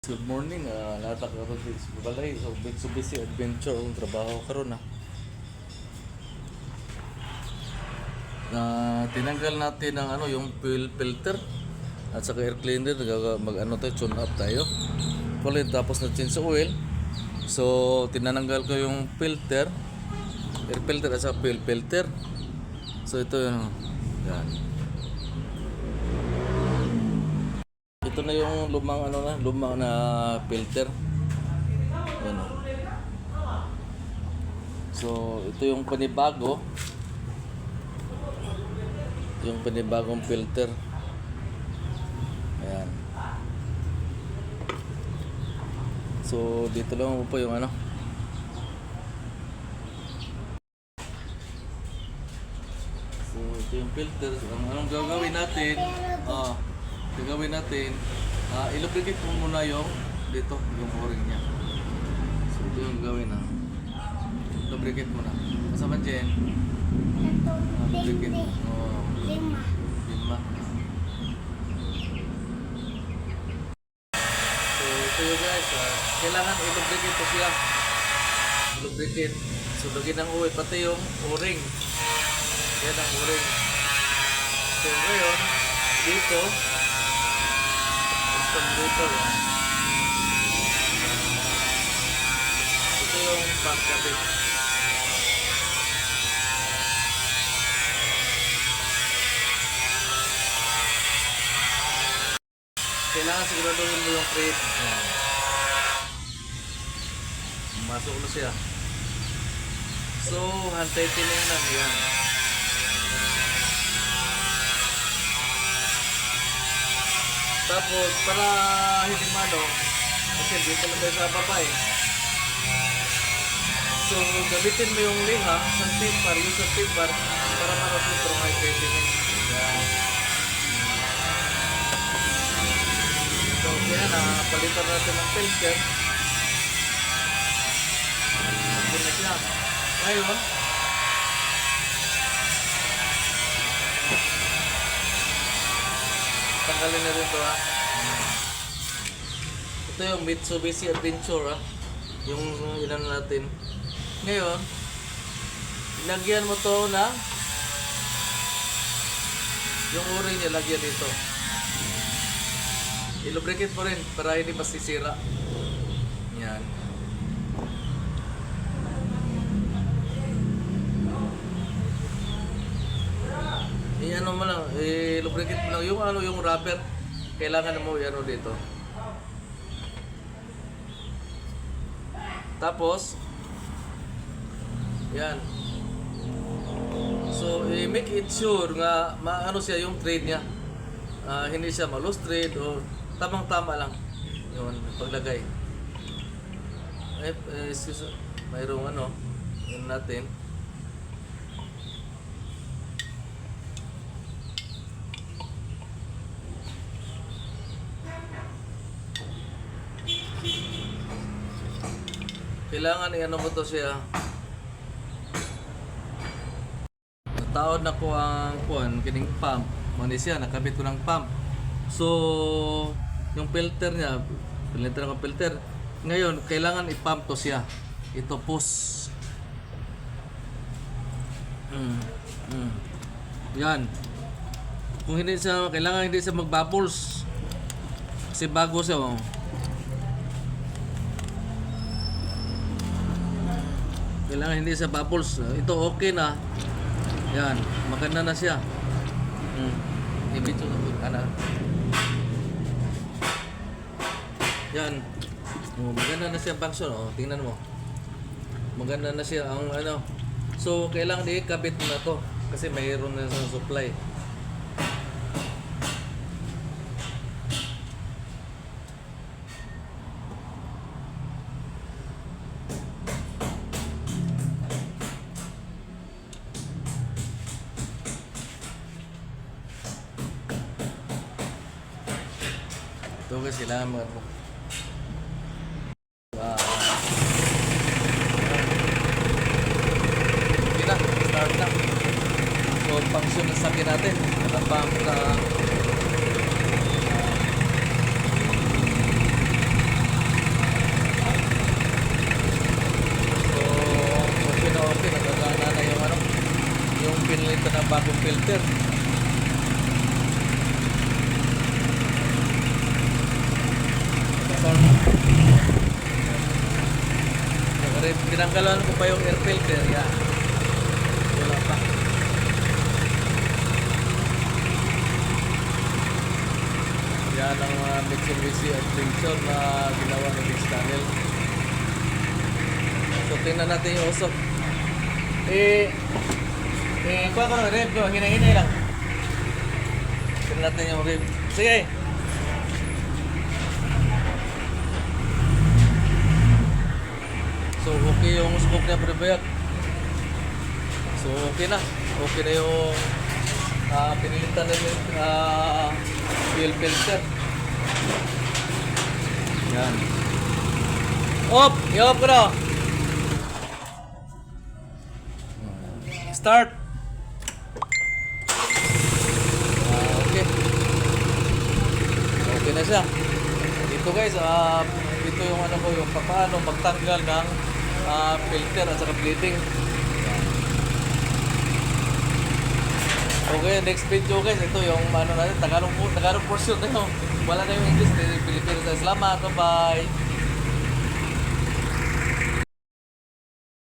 Good morning, lahat karon sa balay. So, Mitsubishi Adventure ang trabaho karon na. Tinanggal natin ang yung fuel filter at saka air cleaner, mag tayo, tune up tayo. Kulit tapos na change oil. So, tinanggal ko yung filter, air filter at saka fuel filter. So, ito yun. Yan. Ito na yung lumang na filter. Yan. So, ito yung panibagong filter. Ayan. So, dito lang po yung So, ito yung filter. Anong gagawin natin? I-lubricate mo muna yung dito, yung o-ring niya. So, ito yung gawin lubricate mo na. Kasama dyan. Lubricate. Lima. So, ito yung guys. Kailangan i-lubricate ko siya. Lubricate. So, lagyan ng oil. Pati yung o-ring. Yan ang o-ring. So, ngayon, dito, dito ito yung pagkabit. Kailangan siguraduhin mo yung thread. Masok na siya. So, hantay-tining lang yan. Tapos, para hindi kasi dito lang tayo sa baba So, gamitin mo yung liha sa paper, use sa paper, para marasot yung high tightening. Yan. So, kaya palitan natin ng filter. Ito na siya. Ngayon, tanggalin na rin ito Ito yung Mitsubishi Adventure yung ilan natin. Ngayon, lagyan mo to na yung o-ring niya, lagyan dito. I-lubricate mo rin para hindi masisira. Yan. I-ano mo lang, i-lubricate mo lang yung rubber. Kailangan mo i-ano dito. Tapos yan. So, make it sure nga maano siya yung thread niya. Hindi siya ma-loose thread o tamang-tama lang yung paglagay. Excuse, mayroong yun natin. Kailangan i-ano mo to siya. Nataod na ko ang kining pump. Mani siya, nakabit ko ng pump. So, yung filter niya, filter. Ngayon, kailangan i-pump to siya. Ito push. Yan. Kung hindi siya, kailangan hindi siya mag-bubbles. Kasi bago siya, Kailangan hindi sa bubbles. Ito okay na. Yan, maganda na siya. Ibito na Yan. Maganda na siya function. Tingnan mo. Maganda na siya ang So, kailangan i-kabit mo na to kasi mayroon na sa supply. Ito kasi kailangan mo start na. So, function na sakit natin. Nakapump na filter. Tinanggalan ko pa yung air filter. Yan. Wala pa. Yan ang Mitsubishi Adventure na ginawa ni Big Daniel. So tingnan natin yung usok. Kuha ko ng review. Hinay-hinay lang. Tingnan natin yung review. Sige. So okay yung smoke niya pre-bayat. So okay na. Okay na yung pinilitan na yung fuel filter. Yan. Op! I-off ko na. Start. Okay. Okay na siya. Dito guys, ito yung ano ko, yung paano magtanggal ng filter at saka bleeding. Okay, next video guys, ito yung ano natin, Tagalog portion na yun. Wala na yung English, Pilipino. Salamat, bye-bye.